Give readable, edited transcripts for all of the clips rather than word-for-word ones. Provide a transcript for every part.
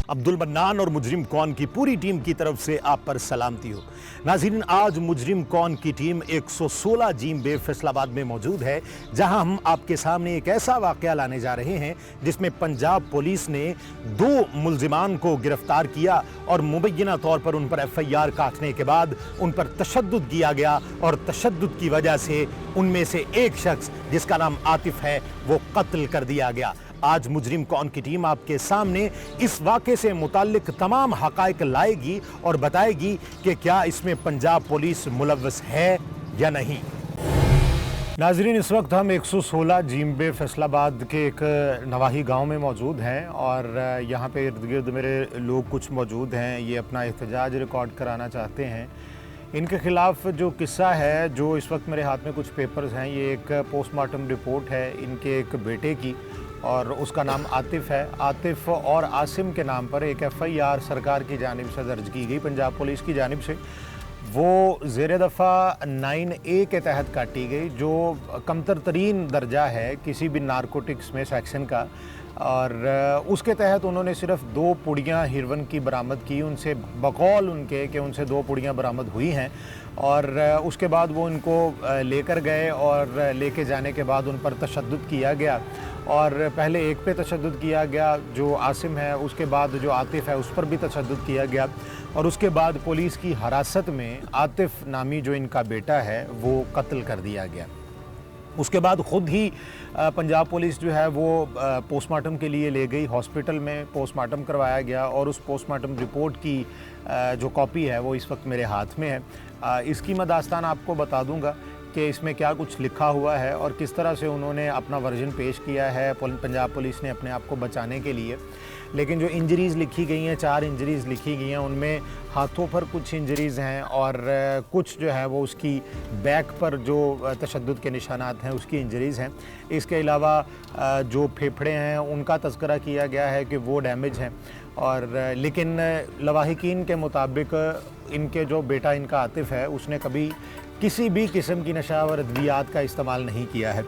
Abdul mannan और मुजरिम कौन की पूरी टीम की तरफ से आप पर सलामती हो। नाज़रीन, आज मुजरिम कौन की टीम 116 जीम बे फैसलाबाद में मौजूद है, जहां हम आपके सामने एक ऐसा वाक़या लाने जा रहे हैं जिसमें पंजाब पुलिस ने 2 मुल्जिमान को गिरफ्तार किया और मुबैना तौर पर उन पर FIR काटने के बाद उन पर तशद्दुद किया गया और तशद्दुद की वजह से उनमें से एक शख्स जिसका नाम आतिफ है वो कत्ल कर दिया गया। आज मुजरिम कौन की टीम आपके सामने इस वाक़े से मुताल्लिक तमाम हक़ाइक़ लाएगी और बताएगी कि क्या इसमें पंजाब पुलिस मुलव्वस है या नहीं। नाज़रीन, इस वक्त हम 116 जीम बे फैसलाबाद के एक नवाही गांव में मौजूद हैं और यहाँ पे इर्द गिर्द मेरे लोग कुछ मौजूद हैं। ये अपना एहतजाज रिकॉर्ड कराना चाहते हैं। इनके ख़िलाफ़ जो किस्सा है, जो इस वक्त मेरे हाथ में कुछ पेपर्स हैं, ये एक पोस्टमार्टम रिपोर्ट है इनके एक बेटे की और उसका नाम आतिफ़ है। आतिफ़ और आसिम के नाम पर एक FIR सरकार की जानिब से दर्ज की गई, पंजाब पुलिस की जानिब से। वो ज़ेर दफ़ा 9A के तहत काटी गई, जो कमतर तरीन दर्जा है किसी भी नारकोटिक्स में सेक्शन का, और उसके तहत उन्होंने सिर्फ 2 पुड़ियाँ हेरोइन की बरामद की। उनसे बकौल उनके कि उनसे 2 पुड़ियाँ बरामद हुई हैं और उसके बाद वो इनको लेकर गए और लेके जाने के बाद उन पर तशद्दुद किया गया। और पहले एक पे तशद्दुद किया गया जो आसिम है, उसके बाद जो आतिफ़ है उस पर भी तशद्दुद किया गया और उसके बाद पुलिस की हिरासत में आतिफ़ नामी जो इनका बेटा है वो कत्ल कर दिया गया। उसके बाद ख़ुद ही पंजाब पुलिस जो है वो पोस्टमार्टम के लिए ले गई, हॉस्पिटल में पोस्टमार्टम करवाया गया और उस पोस्टमार्टम रिपोर्ट की जो कॉपी है वो इस वक्त मेरे हाथ में है। इसकी मैं दास्तान आपको बता दूंगा कि इसमें क्या कुछ लिखा हुआ है और किस तरह से उन्होंने अपना वर्जन पेश किया है पंजाब पुलिस ने अपने आप को बचाने के लिए। लेकिन जो इंजरीज़ लिखी गई हैं, 4 इंजरीज़ लिखी गई हैं, उनमें हाथों पर कुछ इंजरीज़ हैं और कुछ जो है वो उसकी बैक पर जो तशद्दुद के निशानात हैं उसकी इंजरीज़ हैं। इसके अलावा जो फेफड़े हैं उनका तज़किरा किया गया है कि वो डैमेज हैं और लेकिन लवाहिकीन के मुताबिक इनके जो बेटा इनका आतिफ़ है उसने कभी किसी भी किस्म की नशा और अद्वियात का इस्तेमाल नहीं किया है।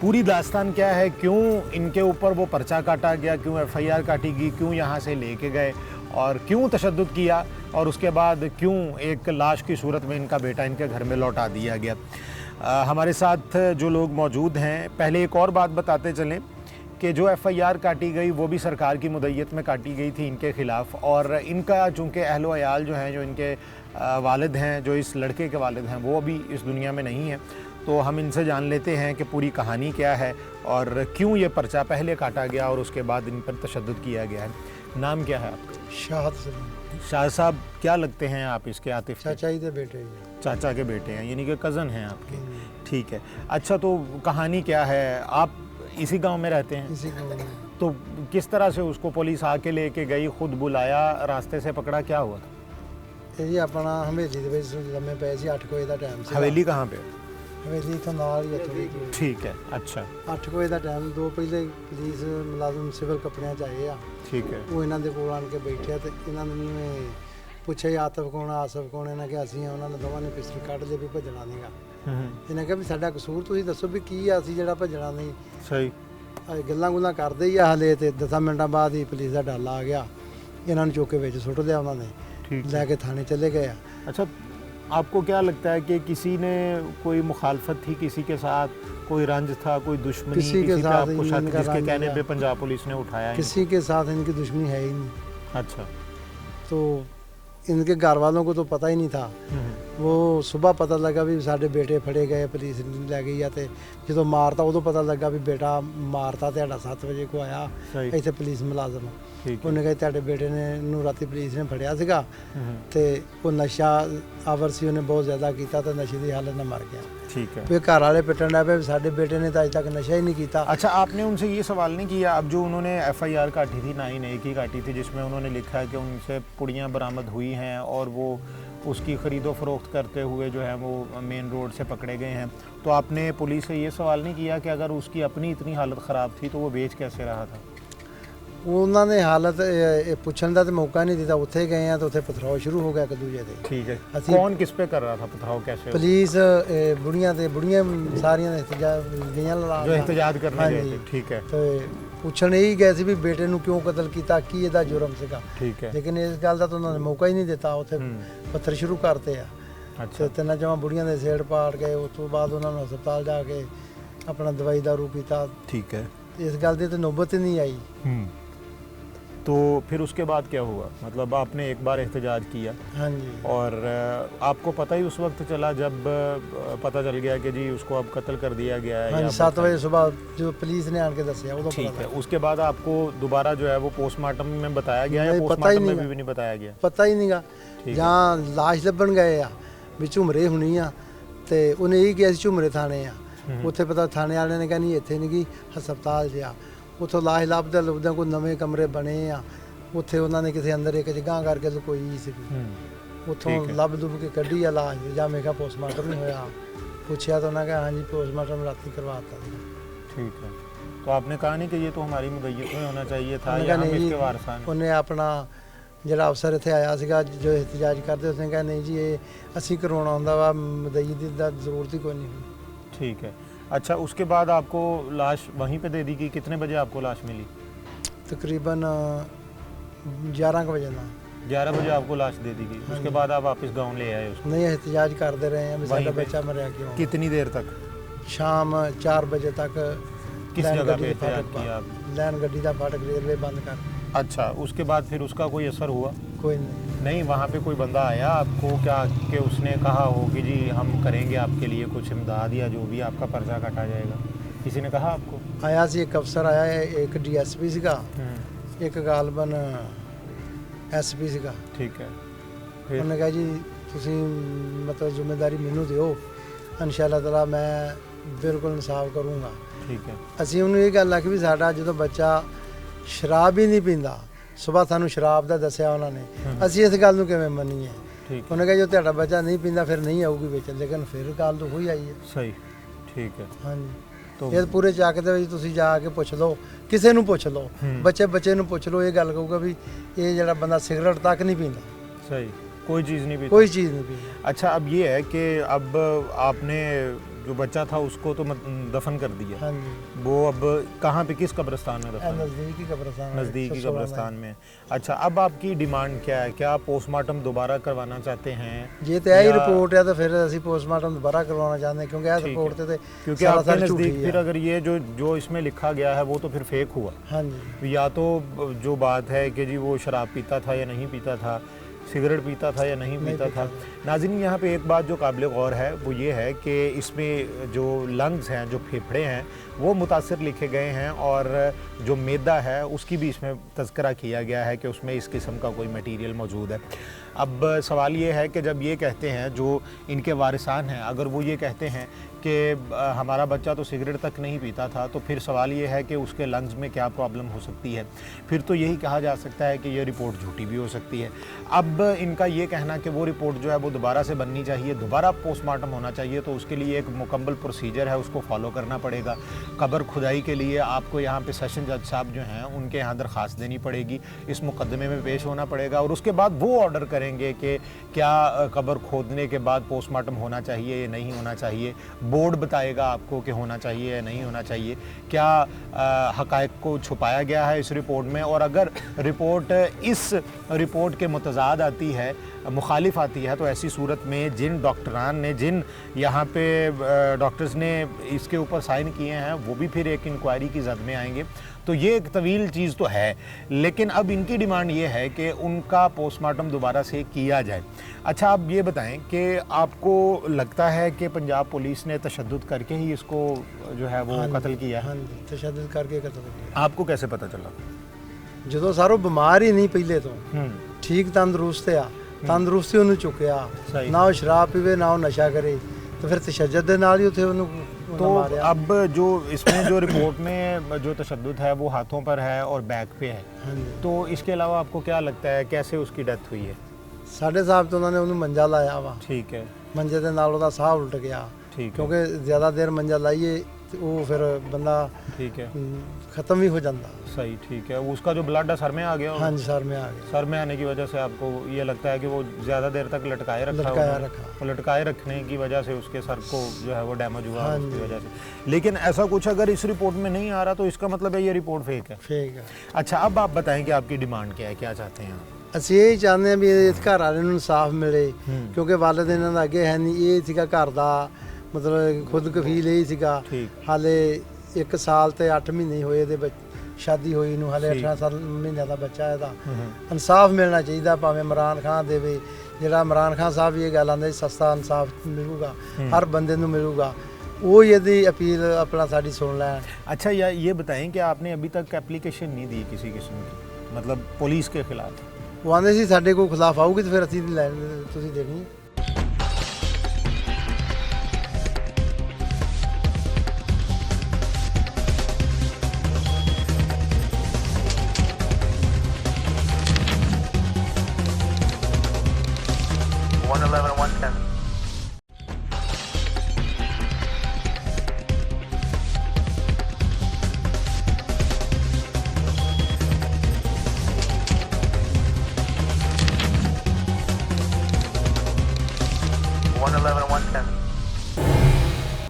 पूरी दास्तान क्या है, क्यों इनके ऊपर वो पर्चा काटा गया, क्यों FIR काटी गई, क्यों यहाँ से लेके गए और क्यों तशद्दुद किया और उसके बाद क्यों एक लाश की सूरत में इनका बेटा इनके घर में लौटा दिया गया। हमारे साथ जो लोग मौजूद हैं, पहले एक और बात बताते चलें कि जो FIR काटी गई वो भी सरकार की मुद्दत में काटी गई थी इनके ख़िलाफ़ और इनका चूँकि अहलो अयाल जो हैं, जो इनके वालिद हैं, जो इस लड़के के वालिद हैं, वो अभी इस दुनिया में नहीं हैं। तो हम इनसे जान लेते हैं कि पूरी कहानी क्या है और क्यों ये पर्चा पहले काटा गया और उसके बाद इन पर तशद्दुद किया गया है। नाम क्या है आपका? शाह साहब, क्या लगते हैं आप इसके आतिफ़? चाचा के बेटे। चाचा के बेटे हैं, यानी कि कज़न हैं आपके। ठीक है, अच्छा, तो कहानी क्या है? आप इसी गांव में रहते हैं? इसी गांव में। तो किस तरह से उसको पुलिस आके लेके गई, खुद बुलाया, रास्ते से पकड़ा, क्या हुआ था? ये अपना हवेली दे विच लम्मे पे सी 8 बजे दा टाइम सी। हवेली कहाँ पे? हवेली तो नाल ही है थोड़ी। ठीक है, अच्छा। 8 बजे दा टाइम 2 पहले पुलिस मुलाजम सिविल कपड़ियां च आए आ। ठीक है। वो इन्हां दे कोल आन के बैठे ते इन्हां ने पूछे आतिफ कौन है, आसिफ कौन है, इन्हां के ਅਸੀਂ ਉਹਨਾਂ ਨੇ ਦੋਵਾਂ ਨੇ ਪਿਸਟਲ ਕੱਢ ਲਈ ਵੀ ਭੱਜਣਾ ਨਹੀਂਗਾ। ਇਹਨਾਂ ਕਿਹਾ ਵੀ ਸਾਡਾ ਕਸੂਰ ਤੁਸੀਂ ਦੱਸੋ ਵੀ ਕੀ ਆ, ਅਸੀਂ ਜਿਹੜਾ ਭੱਜਣਾ ਨਹੀਂ। ਸਹੀ। ਗੱਲਾਂ ਗੁੱਲਾਂ ਕਰਦੇ ਹੀ ਆ ਹਲੇ ਤੇ 10 ਮਿੰਟਾਂ ਬਾਅਦ ਹੀ ਪੁਲਿਸ ਦਾ ਡਾਲਾ ਆ ਗਿਆ, ਇਹਨਾਂ ਨੂੰ ਚੁੱਕ ਕੇ ਵਿੱਚ ਸੁੱਟ ਲਿਆ ਉਹਨਾਂ ਨੇ, लेके थाने चले गए। अच्छा, आपको क्या लगता है कि किसी ने कोई मुखालफत थी किसी के साथ, कोई रंज था, कोई दुश्मनी किसी के साथ आपको शक जिसके कहने पे पंजाब पुलिस ने उठाया? किसी के साथ इनकी दुश्मनी है ही नहीं। अच्छा, तो इनके घर वालों को तो पता ही नहीं था। वो सुबह पता लगा भी साढ़े बेटे फड़े गए, पुलिस ले गई है, जो मारता उदों पता लगा भी बेटा मारता तो 7 बजे को आया इतने पुलिस मुलाजम। उन्हें कहा तेरे बेटे ने राती पुलिस ने फड़िया सीगा ते वो नशा आवर सी, उन्हें बहुत ज़्यादा किया तो नशे की हालत में मर गया। ठीक है। फिर घर वाले पिटन लग पे, साढ़े बेटे ने तो अज तक नशा ही नहीं किया। अच्छा, आपने उनसे ये सवाल नहीं किया, अब जो उन्होंने FIR काटी थी 9A की काटी थी जिसमें उन्होंने लिखा है कि उनसे पुड़ियाँ बरामद हुई हैं और वो उसकी ख़रीदो फरोख्त करते हुए जो है वो मेन रोड से पकड़े गए हैं, तो आपने पुलिस से ये सवाल नहीं किया कि अगर उसकी अपनी इतनी हालत ख़राब थी तो वो बेच कैसे रहा था? उन्होंने हालत पूछने का तो मौका नहीं दिता, उत्थे गए हैं तो उत्थे पथराव शुरू हो गया एक दूजे से। ठीक है, कौन किस पे कर रहा था पथराव, कैसे? पुलिस बुढ़िया सारिया जो एहतजाज करने गए थे। ठीक है। तो ਪੁੱਛਣ ਇਹੀ ਗਏ ਸੀ ਵੀ ਬੇਟੇ ਨੂੰ ਕਿਉਂ ਕਤਲ ਕੀਤਾ, ਕੀ ਇਹਦਾ ਜੁਰਮ ਸੀਗਾ। ठीक है। ਲੇਕਿਨ ਇਸ ਗੱਲ ਦਾ ਤਾਂ ਉਹਨਾਂ ਨੇ ਮੌਕਾ ਹੀ ਨਹੀਂ ਦਿੱਤਾ। ਉੱਥੇ ਪੱਥਰ ਸ਼ੁਰੂ ਕਰਤੇ ਆ। अच्छा ਤੇ ਤਿੰਨਾਂ ਚਾਵਾਂ ਬੁੜੀਆਂ ਦੇ ਸਿਰ ਪਾੜ ਗਏ। ਉਸ ਤੋਂ ਬਾਅਦ ਉਹਨਾਂ ਨੂੰ ਹਸਪਤਾਲ ਜਾ ਕੇ ਆਪਣਾ ਦਵਾਈ ਦਾਰੂ ਕੀਤਾ। ठीक है। ਇਸ ਗੱਲ ਦੀ ਤਾਂ ਨੌਬਤ ਹੀ ਨਹੀਂ ਆਈ। तो फिर उसके बाद क्या हुआ, मतलब आपने एक बार एहतजाज किया ਹਾਂਜੀ और आपको पता ही उस वक्त चला जब पता चल गया कि जी उसको अब कत्ल कर दिया गया है? ਹਾਂਜੀ या 7 ਵਜੇ ਸਵੇਰ ਜੋ ਪੁਲਿਸ ਨੇ ਆਣ ਕੇ ਦੱਸਿਆ ਉਦੋਂ ठीक ਪਤਾ है। ਲੱਗਾ। उसके बाद आपको दोबारा जो है वो पोस्टमार्टम में बताया गया या नहीं, पता ही पोस्टमार्टम में नहीं भी नहीं बताया गया? ਪਤਾ ਹੀ ਨਹੀਂਗਾ। ठीक है। ਜਾਂ ਲਾਸ਼ ਲੱਭਣ ਗਏ ਆ ਵੀ ਝੁਮਰੇ ਹੁਣੀ ਆ ਤੇ ਉਹਨੇ ਇਹ ਕਿਹਾ ਸੀ ਝੁਮਰੇ ਥਾਣੇ ਆ। ਉੱਥੇ ਪਤਾ ਥਾਣੇ ਵਾਲਿਆਂ ਨੇ ਕਿਹਾ ਨਹੀਂ ਇੱਥੇ ਨਹੀਂ ਗਈ, ਹਸਪਤਾਲ 'ਚ ਆ। ਉੱਥੋਂ ਲਾਸ਼ ਲੱਭਦੇ ਲੱਭਦੇ ਕੋਈ ਨਵੇਂ ਕਮਰੇ ਬਣੇ ਆ। ਉੱਥੇ ਉਹਨਾਂ ਨੇ ਕਿਸੇ ਅੰਦਰ ਇੱਕ ਜਗ੍ਹਾ ਕਰਕੇ ਲੁਕੋਈ ਸੀਗੀ। ਉੱਥੋਂ ठीक है। ਲੱਭ ਲੁੱਭ ਕੇ ਕੱਢੀ ਆ ਲਾਸ਼। ਜਾਂ ਮੈਂ ਕਿਹਾ ਪੋਸਟਮਾਰਟਮ ਨਹੀਂ ਹੋਇਆ। ਪੁੱਛਿਆ ਤਾਂ ਉਹਨਾਂ ਕਿਹਾ ਹਾਂਜੀ ਪੋਸਟਮਾਰਟਮ ਰਾਤੀ ਕਰਵਾਤਾ। ठीक है। तो आपने कहा नहीं कि ये तो हमारी मुद्दत में होना चाहिए था ਉਹਨੇ या ਕਿਹਾ हम ਨਹੀਂ इसके ਜੀ। वारसां हैं? ਉਹਨੇ ਆਪਣਾ ਜਿਹੜਾ ਅਫਸਰ ਇੱਥੇ ਆਇਆ ਸੀਗਾ ਜੋ ਇhtਜਾਜ ਕਰਦੇ ਉਸਨੇ ਕਿਹਾ ਨਹੀਂ ਜੀ ਇਹ ਅਸੀਂ ਕਰਵਾਉਣਾ ਹੁੰਦਾ ਵਾ, ਮਦਈ ਦੀ ਤਾਂ ਜ਼ਰੂਰਤ ਹੀ ਕੋਈ ਨਹੀਂ ਹੋਈ। ठीक है। अच्छा, उसके बाद आपको लाश वहीं पे दे दी गई? कितने बजे आपको लाश मिली? ਤਕਰੀਬਨ 11 ਕੁ ਵਜੇ ਨਾਲ। 11 बजे आपको लाश दे दी गई। उसके बाद आप वापस गांव ले आए उसको? ਨਹੀਂ ਇhtਜਾਜ ਕਰਦੇ ਰਹੇ ਆ ਵੀ वहीं ਸਾਡਾ पे? ਬੱਚਾ ਮਰਿਆ ਕਿਉਂ। कितनी देर तक? ਸ਼ਾਮ 4 ਵਜੇ तक किस ਲੈਣ जगह ਗੱਡੀ पे ਦੇ ਫਾਟਕ एहतजाज किया आप? ਲੈਣ ਗੱਡੀ ਦਾ ਫਾਟਕ ਰੇਲਵੇ ਬੰਦ ਕਰ। अच्छा, उसके बाद फिर उसका कोई असर हुआ? ਕੋਈ ਨਹੀਂ। नहीं, वहाँ पे कोई बंदा आया आपको क्या कि उसने कहा हो कि जी हम करेंगे आपके लिए कुछ इमदाद या जो भी आपका पर्चा काटा जाएगा? किसी ने कहा आपको? ਆਇਆ ਸੀ ਇੱਕ ਅਫਸਰ ਆਇਆ, ਇੱਕ ਡੀਐਸਪੀ ਸੀਗਾ, ਇੱਕ ਗਾਲਬਨ ਐਸਪੀ ਸੀਗਾ। ठीक है। फिर ਉਹਨੇ ਕਿਹਾ ਜੀ ਤੁਸੀਂ ਮਤਲਬ ਜ਼ਿੰਮੇਵਾਰੀ ਮੈਨੂੰ ਦਿਓ, ਇਨਸ਼ਾਅੱਲਾ ਤਾਲਾ ਮੈਂ ਬਿਲਕੁਲ ਇਨਸਾਫ ਕਰੂੰਗਾ। ठीक है। ਅਸੀਂ ਉਹਨੂੰ ਇਹ ਗੱਲ ਆਖੀ ਵੀ ਸਾਡਾ ਜਦੋਂ ਬੱਚਾ ਸ਼ਰਾਬ ਹੀ ਨਹੀਂ ਪੀਂਦਾ, ਸਵੇਰ ਸਾਨੂੰ ਸ਼ਰਾਬ ਦਾ ਦੱਸਿਆ ਉਹਨਾਂ ਨੇ, ਅਸੀਂ ਇਸ ਗੱਲ ਨੂੰ ਕਿਵੇਂ ਮੰਨੀਏ। ठीक है। ਉਹਨੇ ਕਿਹਾ ਜੋ ਤੁਹਾਡਾ ਬੱਚਾ ਨਹੀਂ ਪੀਂਦਾ ਫਿਰ ਨਹੀਂ ਆਊਗੀ ਵੇਚਣ। ਲੇਕਿਨ ਫਿਰ ਗੱਲ ਤਾਂ ਹੋਈ ਆਈ ਹੈ। सही। ठीक है। ਹਾਂਜੀ तो ਇਹ ਪੂਰੇ ਚੱਕ ਦੇ ਵਿੱਚ ਤੁਸੀਂ ਜਾ ਕੇ ਪੁੱਛ ਲਓ, ਕਿਸੇ ਨੂੰ ਪੁੱਛ ਲਓ, ਬੱਚੇ ਨੂੰ ਪੁੱਛ ਲਓ, ਇਹ ਗੱਲ ਕਹੂਗਾ ਵੀ ਇਹ ਜਿਹੜਾ ਬੰਦਾ ਸਿਗਰਟ ਤੱਕ ਨਹੀਂ ਪੀਂਦਾ, सही, कोई चीज़ नहीं पीता? ਕੋਈ ਚੀਜ਼ ਨਹੀਂ ਪੀਂਦਾ। अच्छा, अब ये है कि अब आपने जो बच्चा था उसको तो दफन कर दिया, ਹਾਂਜੀ वो अब कहाँ पे, किस कब्रिस्तान में ਇਹ दफन? ਨਜ਼ਦੀਕੀ ਕਬਰਸਤਾਨ ਹੈ, नज़दीकी 116 कब्रिस्तान में। अच्छा, अब आपकी डिमांड क्या है? क्या आप पोस्टमार्टम दोबारा करवाना चाहते हैं? ਜੇ ਤੇ ਇਹ या- ਰਿਪੋर्ट ਹੈ ਤਾਂ ਫਿਰ ਅਸੀਂ ਪੋਸਟਮਾਰਟਮ ਦੁਬਾਰਾ ਕਰਵਾਉਣਾ ਚਾਹੁੰਦੇ ਹਾਂ, ਕਿਉਂਕਿ ਇਹ ठीक ਰਿਪੋर्ट है। ਤੇ क्योंकि ਸਾਰਾ आपके सारा झूठी नज़दीक फिर है। अगर ये जो इसमें लिखा गया है वो तो फिर फेक हुआ। ਹਾਂਜੀ या तो जो बात है कि जी वो शराब पीता था या नहीं पीता था, सिगरेट पीता था या नहीं पीता था। नाज़रीन, यहाँ पे एक बात जो काबिल गौर है वो ये है कि इसमें जो लंग्स हैं, जो फेफड़े हैं, वो मुतासर लिखे गए हैं और जो मैदा है उसकी भी इसमें तज़किरा किया गया है कि उसमें इस किस्म का कोई मटीरियल मौजूद है। अब सवाल ये है कि जब ये कहते हैं जो इनके वारिसान हैं, अगर वो ये कहते हैं कि हमारा बच्चा तो सिगरेट तक नहीं पीता था, तो फिर सवाल ये है कि उसके लंग्स में क्या प्रॉब्लम हो सकती है। फिर तो यही कहा जा सकता है कि ये रिपोर्ट झूठी भी हो सकती है। अब इनका ये कहना कि वो रिपोर्ट जो है वो दोबारा से बननी चाहिए, दोबारा पोस्टमार्टम होना चाहिए, तो उसके लिए एक मुकम्मल प्रोसीजर है, उसको फॉलो करना पड़ेगा। कब्र खुदाई के लिए आपको यहाँ पे सेशन जज साहब जो हैं उनके यहाँ दरख्वास्त देनी पड़ेगी, इस मुकदमे में पेश होना पड़ेगा और उसके बाद वो ऑर्डर करेंगे कि क्या कब्र खोदने के बाद पोस्टमार्टम होना चाहिए या नहीं होना चाहिए। बोर्ड बताएगा आपको कि होना चाहिए या नहीं होना चाहिए, क्या हक़ाइक़ को छुपाया गया है इस रिपोर्ट में, और अगर रिपोर्ट इस रिपोर्ट के मुतज़ाद आती है, मुखालिफ आती है, तो ऐसी सूरत में जिन डॉक्टरान ने, जिन यहाँ पे डॉक्टर्स ने इसके ऊपर साइन किए हैं वो भी फिर एक इंक्वायरी की जद में आएंगे। तो ये एक तवील चीज़ तो है, लेकिन अब इनकी डिमांड ये है कि उनका पोस्टमार्टम दोबारा से किया जाए। अच्छा, आप ये बताएं कि आपको लगता है कि पंजाब पुलिस ने तशद्दुद करके ही इसको जो है वो कत्ल किया है? ਹਾਂਜੀ ਤਸ਼ੱਦਦ ਕਰਕੇ ਕਤਲ ਕੀਤਾ। आपको कैसे पता चला? ਜਦੋਂ ਸਾਰੋ ਬਿਮਾਰ ਹੀ ਨਹੀਂ ਪਹਿਲੇ ਤੋਂ, ਠੀਕ ਤੰਦਰੁਸਤ ਆ, ਤੰਦਰੁਸਤੀ ਉਹਨੂੰ ਚੁੱਕਿਆ, ਸਹੀ। ਨਾ ਉਹ ਸ਼ਰਾਬ ਪੀਵੇ ਨਾ ਉਹ ਨਸ਼ਾ ਕਰੇ, ਤਾਂ ਫਿਰ ਤਸ਼ੱਦਦ ਦੇ ਨਾਲ ਹੀ ਉੱਥੇ ਉਹਨੂੰ तो ਮਾਰਿਆ। अब जो इसमें जो रिपोर्ट में जो तशद्दुद है वो हाथों पर है और बैक पे है, ਹਾਂਜੀ तो इसके अलावा आपको क्या लगता है कैसे उसकी डेथ हुई है? ਸਾਡੇ ਹਿਸਾਬ ਤੋਂ ਉਹਨਾਂ ਨੇ ਉਹਨੂੰ ਮੰਜਾ ਲਾਇਆ ਵਾ, ठीक है। ਮੰਜੇ ਦੇ ਨਾਲ ਉਹਦਾ ਸਾਹ ਉਲਟ ਗਿਆ, ठीक है। ਕਿਉਂਕਿ ਜ਼ਿਆਦਾ ਦੇਰ ਮੰਜਾ ਲਾਈਏ ਤੇ ਉਹ ਫਿਰ ਬੰਦਾ ठीक है, ख़त्म भी हो जाता। सही, ठीक है। उसका जो ब्लड है सर में आ गया होगा? हाँ जी, सर में आ गया। सर में आने की वजह से आपको ये लगता है कि वो ज़्यादा देर तक लटकाए रखा लटकाया होगा। रखा। तो लटकाए रखने की वजह से उसके सर को जो है वो डैमेज हुआ हाँ उसकी जी। वजह से। लेकिन ऐसा कुछ अगर इस रिपोर्ट में नहीं आ रहा तो इसका मतलब है ये रिपोर्ट फेक है। ठीक है। अच्छा, अब आप बताएं कि आपकी डिमांड क्या है, क्या चाहते हैं आप? ਅਸੀਂ ਇਹ ਚਾਹੁੰਦੇ ਹਾਂ ਵੀ ਇਸ ਘਰ ਵਾਲੇ ਨੂੰ ਇਨਸਾਫ ਮਿਲੇ, ਕਿਉਂਕਿ ਵਾਲਿਦ ਇਹਨਾਂ ਦਾ ਅੱਗੇ ਹੈ ਨਹੀਂ। ਇਹ ਸੀਗਾ ਘਰ ਦਾ ਮਤਲਬ ਖੁਦ ਕਫੀਲ ਇਹ ਸੀਗਾ। ਠੀਕ। ਹਾਲੇ 1 ਸਾਲ ਤੇ 8 ਮਹੀਨੇ ਹੀ ਹੋਏ ਇਹਦੇ ਸ਼ਾਦੀ ਹੋਈ ਨੂੰ, ਹਾਲੇ 18 ਮਹੀਨਿਆਂ ਦਾ ਬੱਚਾ ਇਹਦਾ। ਇਨਸਾਫ ਮਿਲਣਾ ਚਾਹੀਦਾ, ਭਾਵੇਂ ਇਮਰਾਨ ਖਾਨ ਦੇਵੇ। ਜਿਹੜਾ ਇਮਰਾਨ ਖਾਨ ਸਾਹਿਬ ਵੀ ਇਹ ਗੱਲ ਆਉਂਦੇ ਸਸਤਾ ਇਨਸਾਫ ਮਿਲੂਗਾ, ਹਰ ਬੰਦੇ ਨੂੰ ਮਿਲੂਗਾ। वो यदि अपील अपना साड़ी सुन लें। अच्छा, ये बताएं कि आपने अभी तक एप्लीकेशन नहीं दी किसी किस्म की, मतलब पुलिस के खिलाफ? वो आंदे सी साडे को खिलाफ आऊगी तो फिर असीं तुसीं देनी है।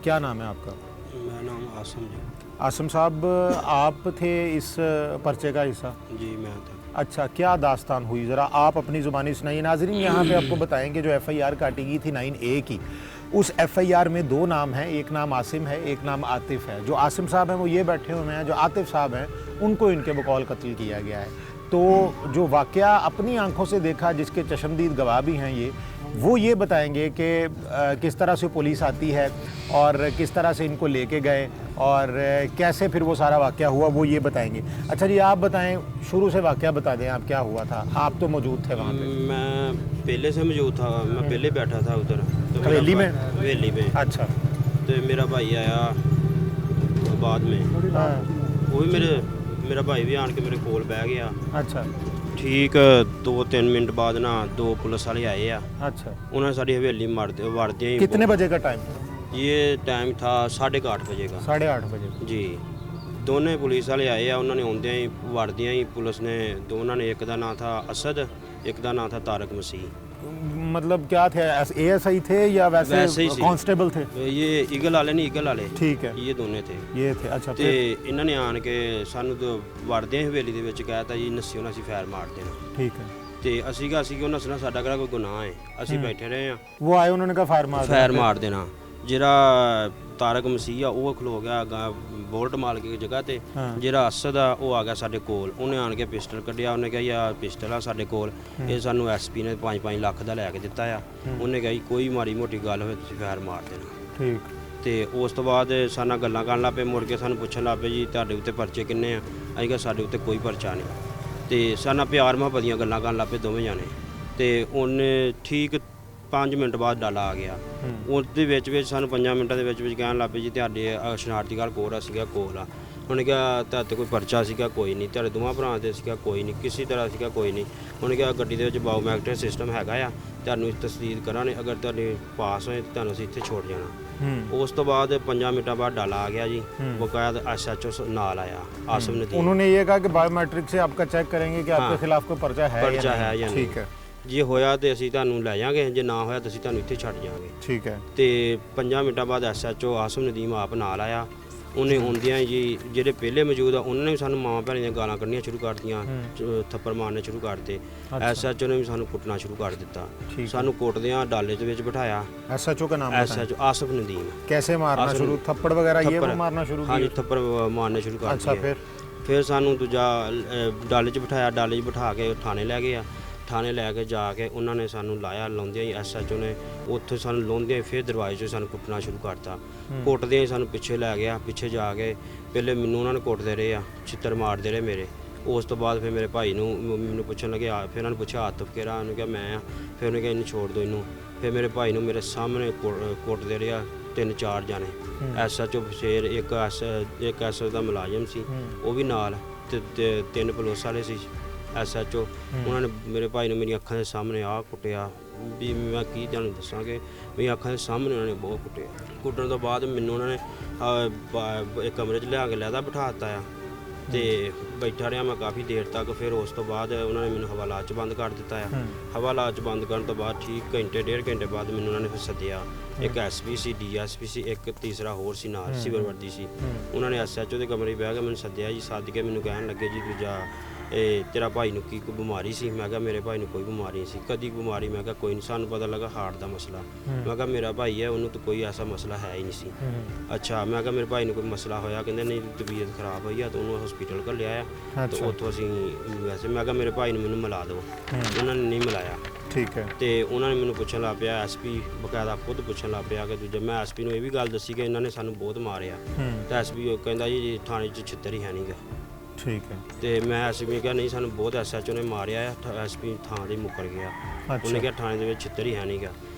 क्या नाम है आपका? मेरा नाम आसम जी। आसम साहब, आप थे इस पर्चे का हिस्सा? जी मैं था। अच्छा, क्या दास्तान हुई, ज़रा आप अपनी ज़ुबानी सुनाइए। नाज़रीन, यहाँ पे आपको बताएं कि जो एफआईआर काटी गई थी 9A की, उस एफआईआर में 2 नाम हैं, एक नाम आसिम है, एक नाम आतिफ है। जो आसिम साहब हैं वो ये बैठे हुए हैं, जो आतिफ साहब हैं उनको इनके बकौल कत्ल किया गया है। तो जो वाक़या अपनी आंखों से देखा, जिसके चशमदीद गवाह भी हैं वो ये बताएंगे कि किस तरह से पुलिस आती है और किस तरह से इनको लेके गए और कैसे फिर वो सारा वाक़या हुआ, वो ये बताएंगे। अच्छा जी, आप बताएं, शुरू से वाक़या बता दें, आप क्या हुआ था? आप तो मौजूद थे वहाँ पे? मैं पहले से मौजूद था, मैं पहले बैठा था उधर। तो हवेली में? हवेली में। अच्छा। तो मेरा भाई आया बाद में, वो भी मेरा भाई भी आन के मेरे कोल बह गया। अच्छा। ठीक 2-3 मिनट बाद ना 2 पुलिस वाले आए आ। अच्छा। उन्होंने साड़ी हवेली मारते ही। कितने बजे का टाइम? ये टाइम था 8:30 बजे का। 8:30 बजे? जी। दोनों पुलिस वाले आए आ, उन्होंने आउंदियां ही वारदियां ही पुलिस ने दोनों ने, एक का नाम था असद, एक का नाम था तारक मसीह। मतलब क्या थे, एएसआई थे या वैसे वैसे ही सी। कांस्टेबल थे? ये ईगल वाले नहीं, ईगल वाले। ठीक है। ये दोनों थे। ये थे। अच्छा। ਤੇ ਇਹਨਾਂ ਨੇ ਆਣ ਕੇ ਸਾਨੂੰ ਤਾਂ ਵੜਦੇ ਹਵੇਲੀ ਦੇ ਵਿੱਚ ਕਹਿਤਾ ਜੀ ਨੱਸਿਓ ਨਾ ਅਸੀਂ ਫੈਰ ਮਾਰ ਦੇਣਾ। ठीक है। ਤੇ ਅਸੀਂ ਕਿ ਉਹ ਨੱਸਣਾ ਸਾਡਾ ਕਿਹੜਾ ਕੋਈ ਗੁਨਾਹ ਹੈ, ਅਸੀਂ ਬੈਠੇ ਰਹੇ ਆ। वो आए, उन्होंने कहा फायर मार ਫੈਰ ਮਾਰ ਦੇਣਾ। ਜਿਹੜਾ ਤਾਰਕ ਮਸੀਹ ਆ ਉਹ ਖਲੋ ਗਿਆ ਬੋਲਟ ਮਾਲ ਕੇ ਜਗ੍ਹਾ ਤੇ। ਜਿਹੜਾ ਅਸਦ ਆ ਉਹ ਆ ਗਿਆ ਸਾਡੇ ਕੋਲ, ਉਹਨੇ ਆਣ ਕੇ ਪਿਸਟਲ ਕੱਢਿਆ। ਉਹਨੇ ਕਿਹਾ ਯਾ ਪਿਸਟਲ ਆ ਸਾਡੇ ਕੋਲ, ਇਹ ਸਾਨੂੰ ਐਸਪੀ ਨੇ 5-5 ਲੱਖ ਦਾ ਲੈ ਕੇ ਦਿੱਤਾ ਆ। ਉਹਨੇ ਕਿਹਾ ਜੀ ਕੋਈ ਮਾੜੀ ਮੋਟੀ ਗੱਲ ਹੋਵੇ ਤੁਸੀਂ ਫੈਰ ਮਾਰ ਦੇਣਾ। ठीक। ਤੇ ਉਸ ਤੋਂ ਬਾਅਦ ਸਾਨਾ ਗੱਲਾਂ ਕਰਨ ਲੱਗ ਪਏ, ਮੁੜ ਕੇ ਸਾਨੂੰ ਪੁੱਛਣ ਲੱਗ ਪਏ ਜੀ ਤੁਹਾਡੇ ਉੱਤੇ ਪਰਚੇ ਕਿੰਨੇ ਆ। ਅਸੀਂ ਕਿਹਾ ਸਾਡੇ ਉੱਤੇ ਕੋਈ ਪਰਚਾ ਨਹੀਂ। ਤੇ ਸਾਨਾ ਪਿਆਰ ਮੁਹੱਬਤ ਦੀਆਂ ਗੱਲਾਂ ਕਰਨ ਲੱਗ ਪਏ ਦੋਵੇਂ ਜਾਣੇ। ਤੇ ਉਹਨੇ ਠੀਕ 5 ਮਿੰਟ ਬਾਅਦ ਡਾਲਾ ਆ ਗਿਆ। ਉਸ ਦੇ ਵਿੱਚ ਸਾਨੂੰ 5 ਮਿੰਟਾਂ ਦੇ ਵਿੱਚ ਕਹਿਣ ਲੱਗ ਪਏ ਜੀ ਤੁਹਾਡੇ ਸ਼ਨਾਰਤੀ ਕਾਰਡ ਕੋਲ ਸੀਗਾ ਕੋਲ ਆ। ਉਹਨੇ ਕਿਹਾ ਤੁਹਾਡੇ ਕੋਈ ਪਰਚਾ ਸੀਗਾ? ਕੋਈ ਨਹੀਂ। ਤੁਹਾਡੇ ਦੋਵਾਂ ਭਰਾਵਾਂ ਦੇ ਸੀਗਾ? ਕੋਈ ਨਹੀਂ। ਕਿਸੇ ਤਰ੍ਹਾਂ ਸੀਗਾ? ਕੋਈ ਨਹੀਂ। ਉਹਨੇ ਕਿਹਾ ਗੱਡੀ ਦੇ ਵਿੱਚ ਬਾਇਓਮੈਟ੍ਰਿਕ ਸਿਸਟਮ ਹੈਗਾ ਆ, ਤੁਹਾਨੂੰ ਤਸਦੀਕ ਕਰਾਂਗੇ, ਅਗਰ ਤੁਹਾਡੇ ਪਾਸ ਹੋਏ ਤਾਂ ਤੁਹਾਨੂੰ ਅਸੀਂ ਇੱਥੇ ਛੋੜ ਜਾਣਾ। ਉਸ ਤੋਂ ਬਾਅਦ 5 ਮਿੰਟਾਂ ਬਾਅਦ ਡਾਲਾ ਆ ਗਿਆ ਜੀ। ਬਕਾਇਦ एसएचओ नाल आया आसिम नदीम। उन्होंने ये कहा कि बायोमेट्रिक से आपका चेक करेंगे कि आपके खिलाफ कोई पर्चा है या नहीं। ठीक है। ਜੇ ਹੋਇਆ ਤੇ ਅਸੀਂ ਤੁਹਾਨੂੰ ਲੈ ਜਾਾਂਗੇ, ਜੇ ਨਾ ਹੋਇਆ ਤਾਂ ਅਸੀਂ ਤੁਹਾਨੂੰ ਇੱਥੇ ਛੱਡ ਜਾਾਂਗੇ। ठीक है। ਤੇ 5 ਮਿੰਟਾਂ ਬਾਅਦ एसएचओ ਆਸਿਮ ਨਦੀਮ ਆਪ ਨਾਲ ਆਇਆ। ਉਹਨੇ ਆਉਂਦਿਆਂ ਜੀ ਜਿਹੜੇ ਪਹਿਲੇ ਮੌਜੂਦ ਆ ਉਹਨਾਂ ਨੇ ਵੀ ਸਾਨੂੰ ਮਾਂ ਭੈਣ ਦੀਆਂ ਗਾਲਾਂ ਕੱਢਣੀਆਂ ਸ਼ੁਰੂ ਕਰਤੀਆਂ, ਥੱਪੜ ਮਾਰਨੇ ਸ਼ੁਰੂ ਕਰਤੇ। एसएचओ ਨੇ ਵੀ ਸਾਨੂੰ ਕੁੱਟਣਾ ਸ਼ੁਰੂ ਕਰ ਦਿੱਤਾ। ਸਾਨੂੰ ਕੁੱਟਦਿਆਂ ਡਾਲੇ ਦੇ ਵਿੱਚ ਬਿਠਾਇਆ। एसएचओ का नाम? एसएचओ आसिफ नदीम। कैसे मारना शुरू? थप्पड़ वगैरह ये मारना शुरू हाँ जी, थप्पड़ मारने शुरू कर अच्छा। फिर ਸਾਨੂੰ ਦੂਜਾ ਡਾਲੇ 'ਚ ਬਿਠਾਇਆ। ਡਾਲੇ 'ਚ ਬਿਠਾ ਕੇ ਥਾਣੇ ਲੈ ਗਏ ਆ। ਥਾਣੇ ਲੈ ਕੇ ਜਾ ਕੇ ਉਹਨਾਂ ਨੇ ਸਾਨੂੰ ਲਾਇਆ। ਲਾਉਂਦਿਆਂ ਹੀ ਐਸਐਚਓ ਨੇ ਉੱਥੇ ਸਾਨੂੰ ਲਾਉਂਦਿਆਂ ਹੀ ਫਿਰ ਦਰਵਾਜ਼ੇ 'ਚੋਂ ਸਾਨੂੰ ਕੁੱਟਣਾ ਸ਼ੁਰੂ ਕਰਤਾ। ਕੁੱਟਦਿਆਂ ਹੀ ਸਾਨੂੰ ਪਿੱਛੇ ਲੈ ਗਿਆ। ਪਿੱਛੇ ਜਾ ਕੇ ਪਹਿਲੇ ਮੈਨੂੰ ਉਹਨਾਂ ਨੇ ਕੁੱਟਦੇ ਰਹੇ ਆ, ਛਿੱਤਰ ਮਾਰਦੇ ਰਹੇ ਮੇਰੇ। ਉਸ ਤੋਂ ਬਾਅਦ ਫਿਰ ਮੇਰੇ ਭਾਈ ਨੂੰ ਮੈਨੂੰ ਪੁੱਛਣ ਲੱਗੇ, ਫਿਰ ਉਹਨਾਂ ਨੇ ਪੁੱਛਿਆ ਆਤਿਫ ਕਿਹੜਾ? ਉਹਨੂੰ ਕਿਹਾ ਮੈਂ ਆ। ਫਿਰ ਉਹਨੇ ਕਿਹਾ ਇਹਨੂੰ ਛੋੜ ਦਿਓ ਇਹਨੂੰ। ਫਿਰ ਮੇਰੇ ਭਾਈ ਨੂੰ ਮੇਰੇ ਸਾਹਮਣੇ ਕੁੱਟਦੇ ਰਿਹਾ 3-4 ਜਾਣੇ। ਐਸਐਚਓ ਫੇਰ ਇੱਕ ਐਸਐਚਓ ਦਾ ਮੁਲਾਜ਼ਮ ਸੀ ਉਹ ਵੀ ਨਾਲ, ਤੇ 3 ਪੁਲਿਸ ਵਾਲੇ ਸੀ ਐਸਐਚਓ। ਉਹਨਾਂ ਨੇ ਮੇਰੇ ਭਾਈ ਨੂੰ ਮੇਰੀਆਂ ਅੱਖਾਂ ਦੇ ਸਾਹਮਣੇ ਆਹ ਕੁੱਟਿਆ ਵੀ ਮੈਂ ਕੀ ਤੁਹਾਨੂੰ ਦੱਸਾਂ ਕਿ ਮੇਰੀਆਂ ਅੱਖਾਂ ਦੇ ਸਾਹਮਣੇ ਉਹਨਾਂ ਨੇ ਬਹੁਤ ਕੁੱਟਿਆ। ਕੁੱਟਣ ਤੋਂ ਬਾਅਦ ਮੈਨੂੰ ਉਹਨਾਂ ਨੇ ਇੱਕ ਕਮਰੇ 'ਚ ਲਿਆ ਕੇ ਲੈਦਾ ਬਿਠਾ ਦਿੱਤਾ ਆ ਤੇ ਬੈਠਾ ਰਿਹਾ ਮੈਂ ਕਾਫੀ ਦੇਰ ਤੱਕ। ਫਿਰ ਉਸ ਤੋਂ ਬਾਅਦ ਉਹਨਾਂ ਨੇ ਮੈਨੂੰ ਹਵਾਲਾਤ 'ਚ ਬੰਦ ਕਰ ਦਿੱਤਾ ਆ। ਹਵਾਲਾਤ 'ਚ ਬੰਦ ਕਰਨ ਤੋਂ ਬਾਅਦ ਠੀਕ ਘੰਟੇ ਡੇਢ ਘੰਟੇ ਬਾਅਦ ਮੈਨੂੰ ਉਹਨਾਂ ਨੇ ਫਿਰ ਸੱਦਿਆ। ਇੱਕ ਐਸਪੀ ਸੀ, ਡੀਐਸਪੀ ਸੀ, ਇੱਕ ਤੀਸਰਾ ਹੋਰ ਸੀ ਨਾਲ ਸਿਵਲ ਵਰਦੀ ਸੀ। ਉਹਨਾਂ ਨੇ ਐਸਐਚਓ ਦੇ ਕਮਰੇ 'ਚ ਬਹਿ ਕੇ ਮੈਨੂੰ ਸੱਦਿਆ ਜੀ। ਸੱਦ ਕੇ ਮੈਨੂੰ ਕਹਿਣ ਲੱਗੇ ਜੀ ਦੂਜਾ ਇਹ ਤੇਰਾ ਭਾਈ ਨੂੰ ਕੀ ਕੋਈ ਬਿਮਾਰੀ ਸੀ? ਮੈਂ ਕਿਹਾ ਮੇਰੇ ਭਾਈ ਨੂੰ ਕੋਈ ਬਿਮਾਰੀ ਨਹੀਂ ਸੀ। ਕਦੀ ਬਿਮਾਰੀ? ਮੈਂ ਕਿਹਾ ਕੋਈ ਨਹੀਂ, ਸਾਨੂੰ ਪਤਾ ਲੱਗਾ ਹਾਰਟ ਦਾ ਮਸਲਾ। ਮੈਂ ਕਿਹਾ ਮੇਰਾ ਭਾਈ ਹੈ, ਉਹਨੂੰ ਤਾਂ ਕੋਈ ਐਸਾ ਮਸਲਾ ਹੈ ਹੀ ਨਹੀਂ ਸੀ। ਅੱਛਾ, ਮੈਂ ਕਿਹਾ ਮੇਰੇ ਭਾਈ ਨੂੰ ਕੋਈ ਮਸਲਾ ਹੋਇਆ? ਕਹਿੰਦੇ ਨਹੀਂ ਤਬੀਅਤ ਖਰਾਬ ਹੋਈ ਆ ਤਾਂ ਉਹਨੂੰ ਹਸਪੀਟਲ ਘੱਲਿਆ ਆ ਤੇ ਉੱਥੋਂ ਅਸੀਂ ਵੈਸੇ। ਮੈਂ ਕਿਹਾ ਮੇਰੇ ਭਾਈ ਨੂੰ ਮੈਨੂੰ ਮਿਲਾ ਦਿਓ। ਉਹਨਾਂ ਨੇ ਨਹੀਂ ਮਿਲਾਇਆ। ठीक है। ਤੇ ਉਹਨਾਂ ਨੇ ਮੈਨੂੰ ਪੁੱਛਣ ਲੱਗ ਪਿਆ, ਐਸਪੀ ਬਕਾਇਦਾ ਖੁਦ ਪੁੱਛਣ ਲੱਗ ਪਿਆ ਕਿ ਦੂਜਾ। ਮੈਂ ਐਸਪੀ ਨੂੰ ਇਹ ਵੀ ਗੱਲ ਦੱਸੀ ਕਿ ਇਹਨਾਂ ਨੇ ਸਾਨੂੰ ਬਹੁਤ ਮਾਰਿਆ। ਤਾਂ ਐਸਪੀ ਕਹਿੰਦਾ ਜੀ ਥਾਣੇ 'ਚ ਛਿੱਤਰ ਹੀ ਹੈ ਨਹੀਂ ਗਾ। ठीक है। ਤੇ ਮੈਂ ਐਸਪੀ ਕਿਹਾ ਨਹੀਂ ਸਾਨੂੰ ਬਹੁਤ ਐਸਐਚਓ ਨੇ ਮਾਰਿਆ ਆ। ਐਸਪੀ ਥਾਂ ਦੇ ਮੁੱਕਰ ਗਿਆ। ਉਹਨੇ ਕਿਹਾ ਥਾਣੇ ਦੇ ਵਿੱਚ ਛਿੱਤਰ ਹੀ ਹੈ ਨਹੀਂ ਗਾ।